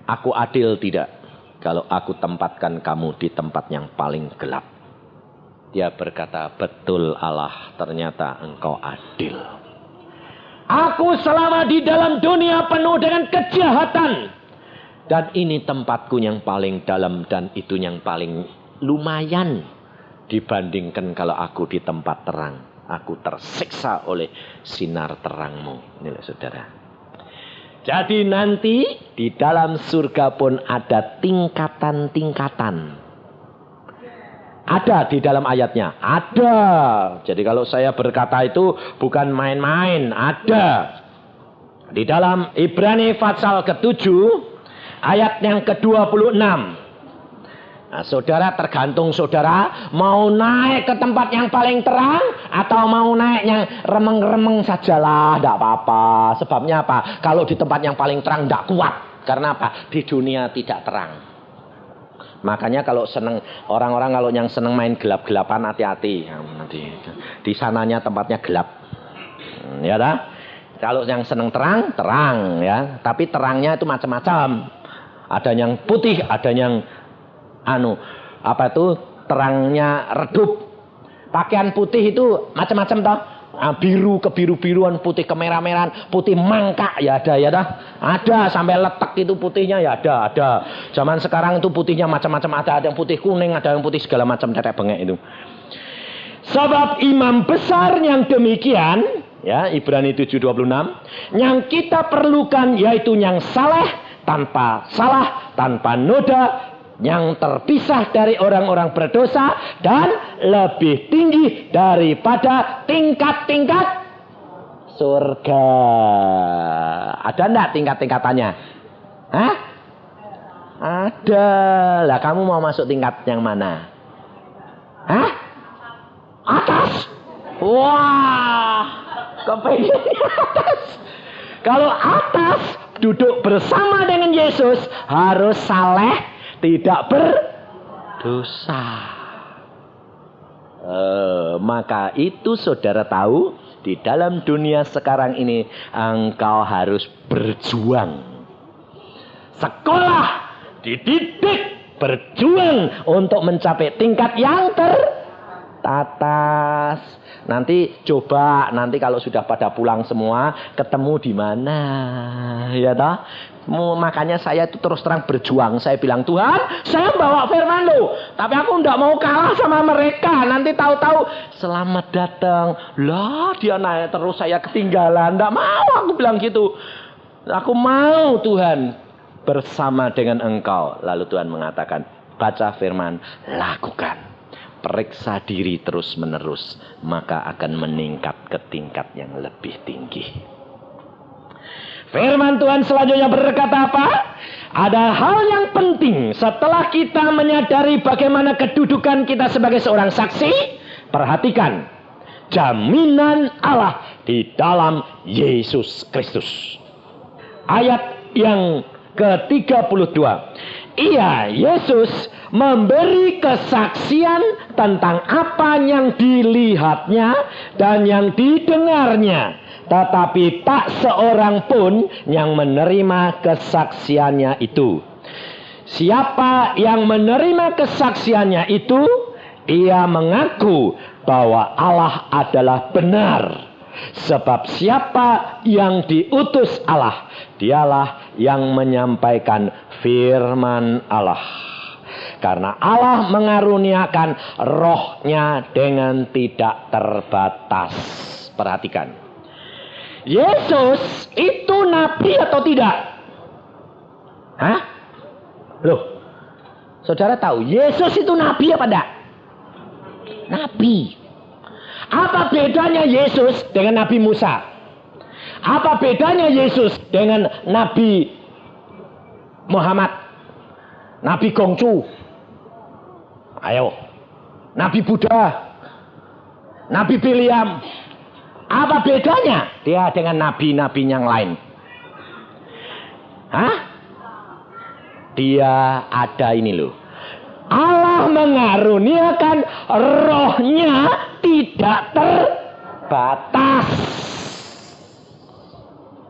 aku adil tidak kalau aku tempatkan kamu di tempat yang paling gelap. Dia berkata, betul Allah, ternyata engkau adil. Aku selama di dalam dunia penuh dengan kejahatan. Dan ini tempatku yang paling dalam dan itu yang paling lumayan. Dibandingkan kalau aku di tempat terang. Aku tersiksa oleh sinar terangmu. Inilah saudara. Jadi nanti di dalam surga pun ada tingkatan-tingkatan. Ada di dalam ayatnya. Ada. Jadi kalau saya berkata itu bukan main-main. Ada. Di dalam Ibrani pasal ke-7 ayat yang ke-26. Nah, saudara, tergantung saudara mau naik ke tempat yang paling terang atau mau naik yang remeng-remeng sajalah, tidak apa-apa. Sebabnya apa? Kalau di tempat yang paling terang tidak kuat. Karena apa? Di dunia tidak terang. Makanya kalau seneng orang-orang kalau yang seneng main gelap-gelapan hati-hati. Nanti di sananya tempatnya gelap. Ya dah. Kalau yang seneng terang, terang ya. Tapi terangnya itu macam-macam. Ada yang putih, ada yang terangnya redup. Pakaian putih itu macam-macam toh. Biru kebiru-biruan, putih kemerah-merahan, putih mangkak ya ada ya dah. Ada sampai letak itu putihnya ya ada. Zaman sekarang itu putihnya macam-macam, ada yang putih kuning, ada yang putih segala macam tetek bengek itu. Sebab imam besar yang demikian, ya Ibrani 7:26, yang kita perlukan yaitu yang saleh, tanpa salah, tanpa noda, yang terpisah dari orang-orang berdosa dan lebih tinggi daripada tingkat-tingkat surga. Ada enggak tingkat-tingkatannya? Hah? Ada. Lah kamu mau masuk tingkat yang mana? Hah? Atas. Wah, kepengen atas. Kalau atas duduk bersama dengan Yesus harus saleh, tidak berdosa. Maka itu saudara tahu, di dalam dunia sekarang ini engkau harus berjuang. Sekolah, dididik, berjuang untuk mencapai tingkat yang teratas. Nanti coba, nanti kalau sudah pada pulang semua, ketemu di mana? Ya toh? Makanya saya itu terus terang berjuang. Saya bilang, Tuhan, saya bawa firman lo, tapi aku tidak mau kalah sama mereka. Nanti tahu-tahu selamat datang. Lah dia naik terus, saya ketinggalan. Tidak mau aku bilang gitu. Aku mau Tuhan bersama dengan engkau. Lalu Tuhan mengatakan, baca firman, lakukan. Periksa diri terus menerus, maka akan meningkat ke tingkat yang lebih tinggi. Firman Tuhan selanjutnya berkata apa? Ada hal yang penting setelah kita menyadari bagaimana kedudukan kita sebagai seorang saksi. Perhatikan, jaminan Allah di dalam Yesus Kristus. Ayat yang ke-32. Iya, Yesus memberi kesaksian tentang apa yang dilihatnya dan yang didengarnya. Tetapi tak seorang pun yang menerima kesaksiannya itu. Siapa yang menerima kesaksiannya itu, ia mengaku bahwa Allah adalah benar. Sebab siapa yang diutus Allah, dialah yang menyampaikan firman Allah. Karena Allah mengaruniakan rohnya dengan tidak terbatas. Perhatikan. Yesus itu nabi atau tidak? Hah? Loh, saudara tahu Yesus itu nabi apa enggak? Nabi. Apa bedanya Yesus dengan Nabi Musa? Apa bedanya Yesus dengan Nabi Muhammad? Nabi Gongcu? Ayo. Nabi Buddha? Nabi William? Apa bedanya dia dengan nabi-nabi yang lain? Hah? Dia ada ini loh. Allah mengaruniakan rohnya tidak terbatas.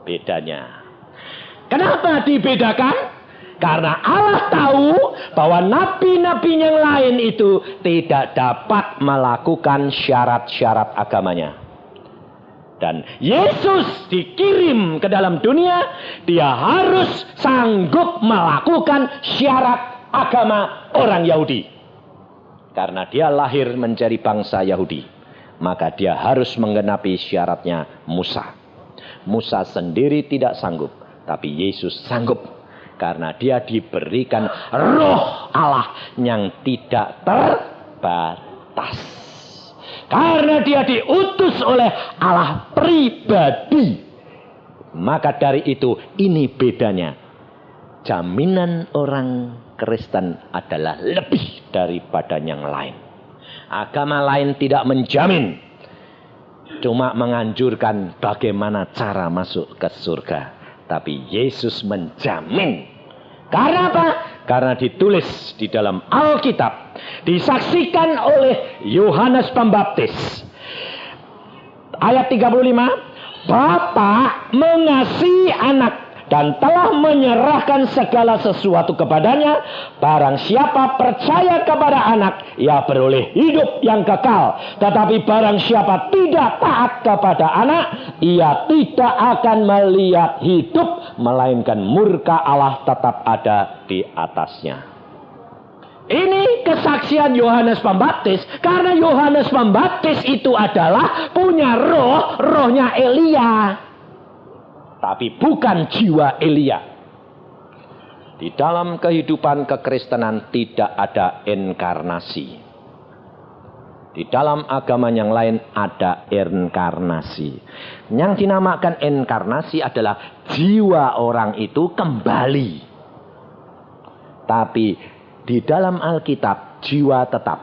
Bedanya. Kenapa dibedakan? Karena Allah tahu bahwa nabi-nabi yang lain itu tidak dapat melakukan syarat-syarat agamanya. Dan Yesus dikirim ke dalam dunia, dia harus sanggup melakukan syarat agama orang Yahudi. Karena dia lahir menjadi bangsa Yahudi, maka dia harus menggenapi syaratnya Musa. Musa sendiri tidak sanggup, tapi Yesus sanggup. Karena dia diberikan roh Allah yang tidak terbatas. Karena dia diutus oleh Allah pribadi. Maka dari itu ini bedanya. Jaminan orang Kristen adalah lebih daripada yang lain. Agama lain tidak menjamin. Cuma menganjurkan bagaimana cara masuk ke surga. Tapi Yesus menjamin. Karena apa? Karena ditulis di dalam Alkitab. Disaksikan oleh Yohanes Pembaptis. Ayat 35. Bapa mengasihi anak dan telah menyerahkan segala sesuatu kepadanya. Barang siapa percaya kepada anak, ia beroleh hidup yang kekal. Tetapi barang siapa tidak taat kepada anak, ia tidak akan melihat hidup, melainkan murka Allah tetap ada di atasnya. Ini kesaksian Yohanes Pembaptis. Karena Yohanes Pembaptis itu adalah punya rohnya Elia. Tapi bukan jiwa Elia. Di dalam kehidupan kekristenan tidak ada inkarnasi. Di dalam agama yang lain ada inkarnasi. Yang dinamakan inkarnasi adalah jiwa orang itu kembali. Tapi di dalam Alkitab jiwa tetap.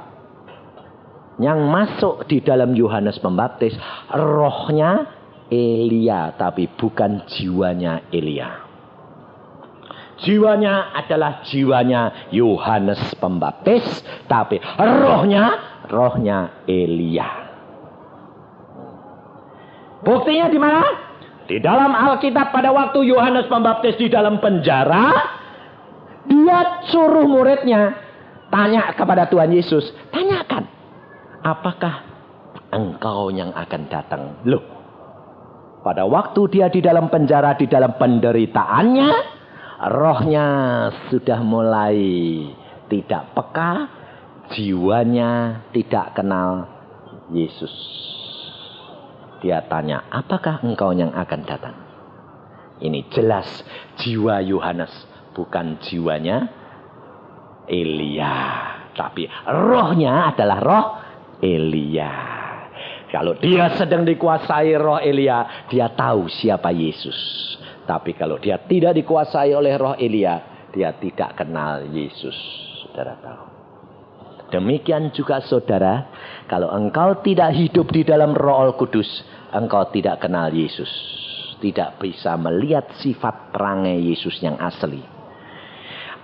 Yang masuk di dalam Yohanes Pembaptis rohnya Elia, tapi bukan jiwanya Elia. Jiwanya adalah jiwanya Yohanes Pembaptis, tapi rohnya Elia. Buktinya di mana? Di dalam Alkitab pada waktu Yohanes Pembaptis di dalam penjara, dia suruh muridnya tanya kepada Tuhan Yesus, tanyakan, apakah engkau yang akan datang? Loh, pada waktu dia di dalam penjara, di dalam penderitaannya, rohnya sudah mulai tidak peka, jiwanya tidak kenal Yesus. Dia tanya, apakah engkau yang akan datang? Ini jelas jiwa Yohanes, bukan jiwanya Elia. Tapi rohnya adalah roh Elia. Kalau dia sedang dikuasai roh Elia, dia tahu siapa Yesus. Tapi kalau dia tidak dikuasai oleh roh Elia, dia tidak kenal Yesus. Saudara tahu. Demikian juga saudara, kalau engkau tidak hidup di dalam Roh Kudus, engkau tidak kenal Yesus. Tidak bisa melihat sifat perangai Yesus yang asli.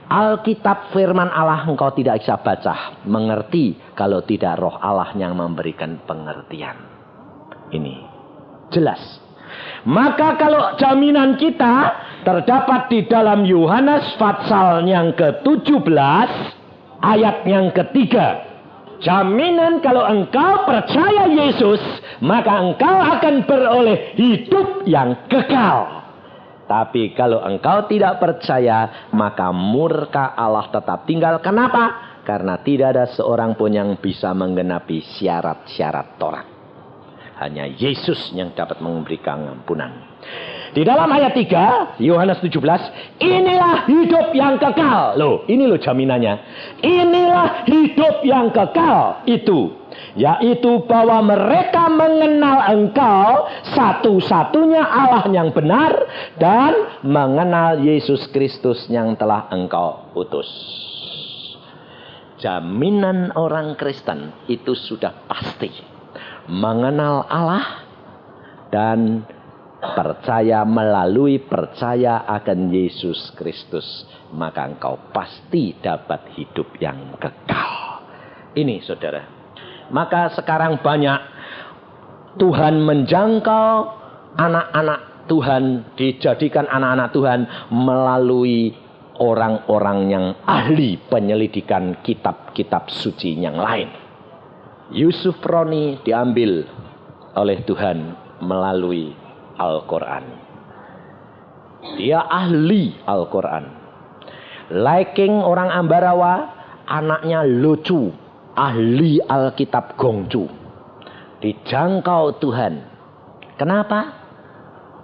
Alkitab firman Allah engkau tidak bisa baca, mengerti kalau tidak roh Allah yang memberikan pengertian. Ini jelas. Maka kalau jaminan kita terdapat di dalam Yohanes pasal yang ke-17 ayat yang ketiga. Jaminan kalau engkau percaya Yesus, maka engkau akan beroleh hidup yang kekal. Tapi kalau engkau tidak percaya, maka murka Allah tetap tinggal. Kenapa? Karena tidak ada seorang pun yang bisa menggenapi syarat-syarat Taurat. Hanya Yesus yang dapat memberikan ampunan. Di dalam ayat 3, Yohanes 17, inilah hidup yang kekal. Loh, ini loh jaminannya. Inilah hidup yang kekal itu, yaitu bahwa mereka mengenal Engkau satu-satunya Allah yang benar dan mengenal Yesus Kristus yang telah Engkau utus. Jaminan orang Kristen itu sudah pasti. Mengenal Allah dan melalui percaya akan Yesus Kristus, maka engkau pasti dapat hidup yang kekal. Ini saudara. Maka sekarang banyak Tuhan menjangkau anak-anak Tuhan, dijadikan anak-anak Tuhan melalui orang-orang yang ahli penyelidikan kitab-kitab suci yang lain. Yusuf Roni diambil oleh Tuhan melalui Al-Quran. Dia ahli Al-Quran. Liking orang Ambarawa, anaknya lucu, ahli Alkitab Gongcu. Dijangkau Tuhan. Kenapa?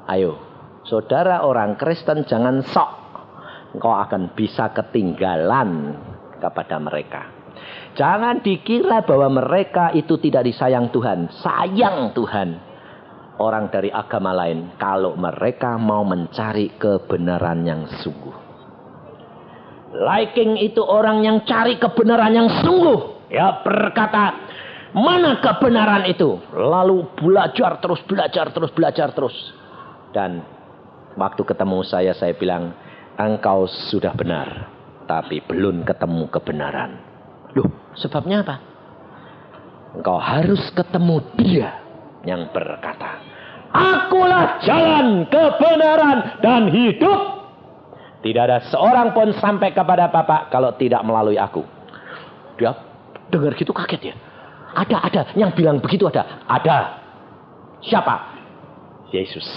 Ayo, saudara orang Kristen jangan sok. Engkau akan bisa ketinggalan kepada mereka. Jangan dikira bahwa mereka itu tidak disayang Tuhan. Sayang Tuhan. Orang dari agama lain. Kalau mereka mau mencari kebenaran yang sungguh. Liking itu orang yang cari kebenaran yang sungguh. Ya, berkata, mana kebenaran itu? Lalu belajar terus. Dan waktu ketemu saya bilang, engkau sudah benar. Tapi belum ketemu kebenaran. Loh, sebabnya apa? Engkau harus ketemu Dia yang berkata, akulah jalan, kebenaran, dan hidup. Tidak ada seorang pun sampai kepada Bapa kalau tidak melalui aku. Dia dengar gitu kaget ya. Ada yang bilang begitu ada. Ada. Siapa? Yesus.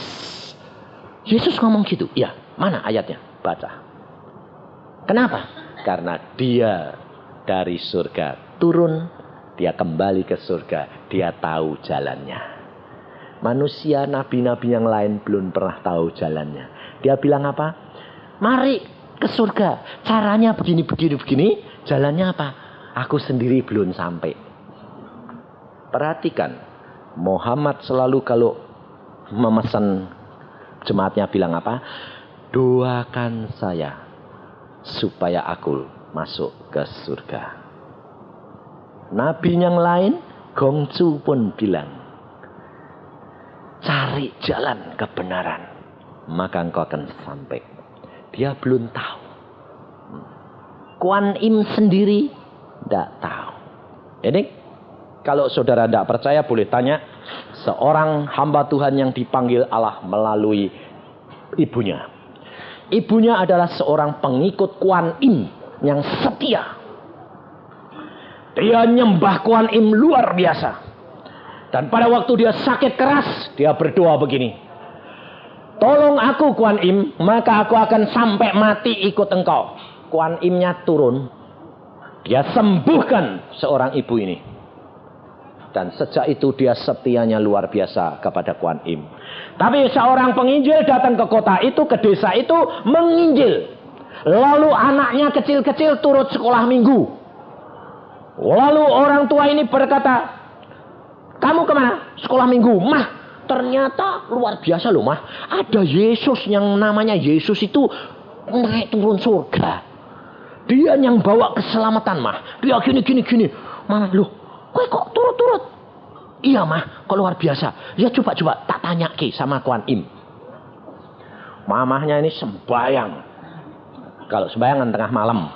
Yesus ngomong gitu. Ya, mana ayatnya? Baca. Kenapa? Karena Dia dari surga turun, Dia kembali ke surga, Dia tahu jalannya. Manusia, nabi-nabi yang lain belum pernah tahu jalannya. Dia bilang apa? Mari ke surga. Caranya begini. Jalannya apa? Aku sendiri belum sampai. Perhatikan. Muhammad selalu kalau memesan jemaatnya bilang apa? Doakan saya supaya aku masuk ke surga. Nabi yang lain, Gongcu pun bilang, cari jalan kebenaran, maka engkau akan sampai. Dia belum tahu. Kuan Im sendiri tidak tahu. Ini kalau saudara tidak percaya boleh tanya seorang hamba Tuhan yang dipanggil Allah melalui ibunya. Ibunya adalah seorang pengikut Kuan Im yang setia. Dia nyembah Kuan Im luar biasa. Dan pada waktu dia sakit keras, dia berdoa begini. Tolong aku Kuan Im, maka aku akan sampai mati ikut engkau. Kuan Imnya turun. Dia sembuhkan seorang ibu ini. Dan sejak itu dia setianya luar biasa kepada Kuan Im. Tapi seorang penginjil datang ke kota itu, ke desa itu, menginjil. Lalu anaknya kecil-kecil turut sekolah minggu. Lalu orang tua ini berkata, kamu kemana? Sekolah minggu. Mah, ternyata luar biasa loh mah. Ada Yesus yang namanya Yesus itu naik turun surga. Dia yang bawa keselamatan mah. Dia gini. Mana loh, kowe kok turut-turut? Iya mah, kok luar biasa. Ya coba tak tanya ke sama Kuan Im. Mamahnya ini sembayang. Kalau sembayangan tengah malam,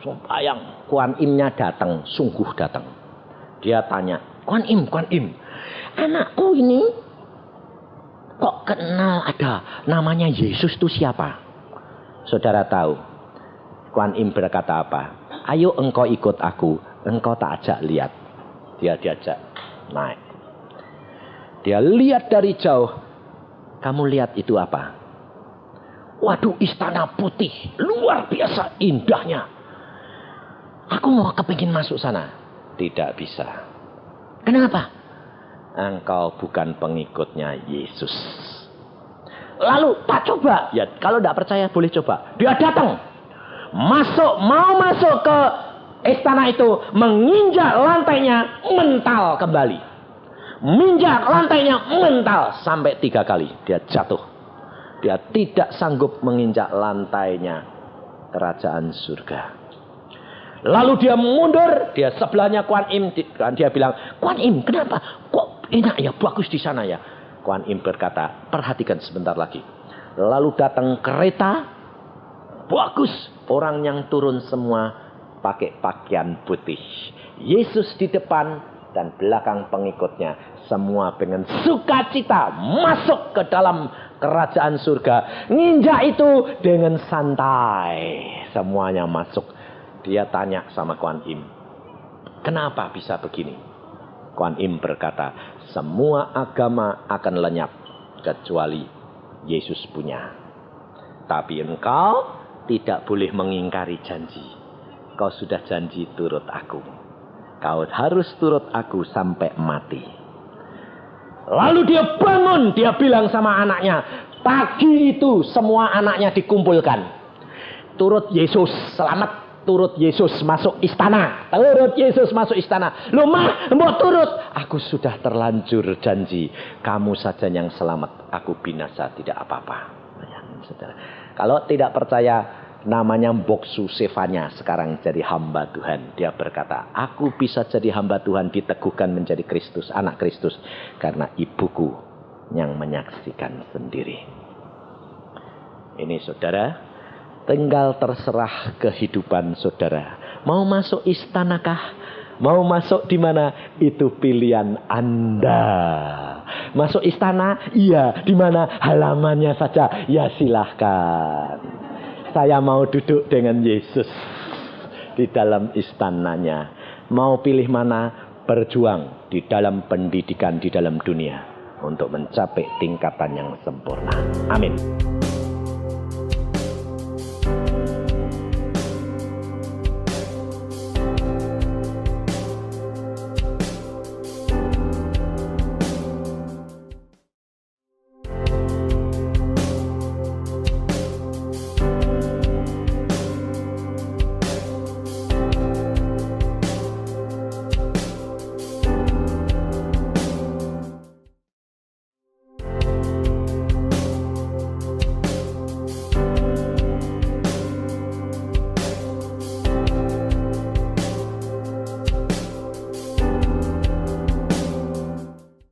sembayang. Kuan Imnya datang, sungguh datang. Dia tanya, Kuan Im, anakku ini kok kenal ada namanya Yesus itu siapa? Saudara tahu, Kuan Im berkata apa? Ayo engkau ikut aku, engkau tak ajak lihat. Dia diajak naik. Dia lihat dari jauh. Kamu lihat itu apa? Waduh, istana putih. Luar biasa indahnya. Aku mau kepingin masuk sana. Tidak bisa. Kenapa? engkau bukan pengikutnya Yesus. Lalu tak coba, ya kalau tidak percaya boleh coba. Dia datang, mau masuk ke istana itu, menginjak lantainya, mental kembali. Menginjak lantainya, mental sampai 3 kali. Dia jatuh. Dia tidak sanggup menginjak lantainya kerajaan surga. Lalu dia mundur, dia sebelahnya Kuan Im, dan dia bilang, Kuan Im, kenapa? Kok enak ya, bagus di sana ya. Kuan Im berkata, perhatikan sebentar lagi. Lalu datang kereta, bagus. Orang yang turun semua pakai pakaian putih. Yesus di depan dan belakang pengikutnya. Semua dengan sukacita masuk ke dalam kerajaan surga. Nginjak itu dengan santai. Semuanya masuk. Dia tanya sama Kuan Im, kenapa bisa begini? Kuan Im berkata, semua agama akan lenyap kecuali Yesus punya. Tapi engkau tidak boleh mengingkari janji. Kau sudah janji turut aku. Kau harus turut aku sampai mati. Lalu dia bangun, dia bilang sama anaknya, pagi itu semua anaknya dikumpulkan. Turut Yesus, selamat. Turut Yesus masuk istana. Turut Yesus masuk istana. Loh mah, mau turut. Aku sudah terlanjur janji. Kamu saja yang selamat. Aku binasa, tidak apa-apa. Kalau tidak percaya, namanya Boksu Sevanya sekarang jadi hamba Tuhan. Dia berkata, aku bisa jadi hamba Tuhan, diteguhkan menjadi Kristus, anak Kristus. Karena ibuku yang menyaksikan sendiri. Ini saudara, tinggal terserah kehidupan saudara. Mau masuk istanakah? Mau masuk di mana? Itu pilihan Anda. Masuk istana? Iya. Di mana? Halamannya saja. Ya silahkan. Saya mau duduk dengan Yesus di dalam istananya. Mau pilih mana? Berjuang di dalam pendidikan di dalam dunia untuk mencapai tingkatan yang sempurna. Amin.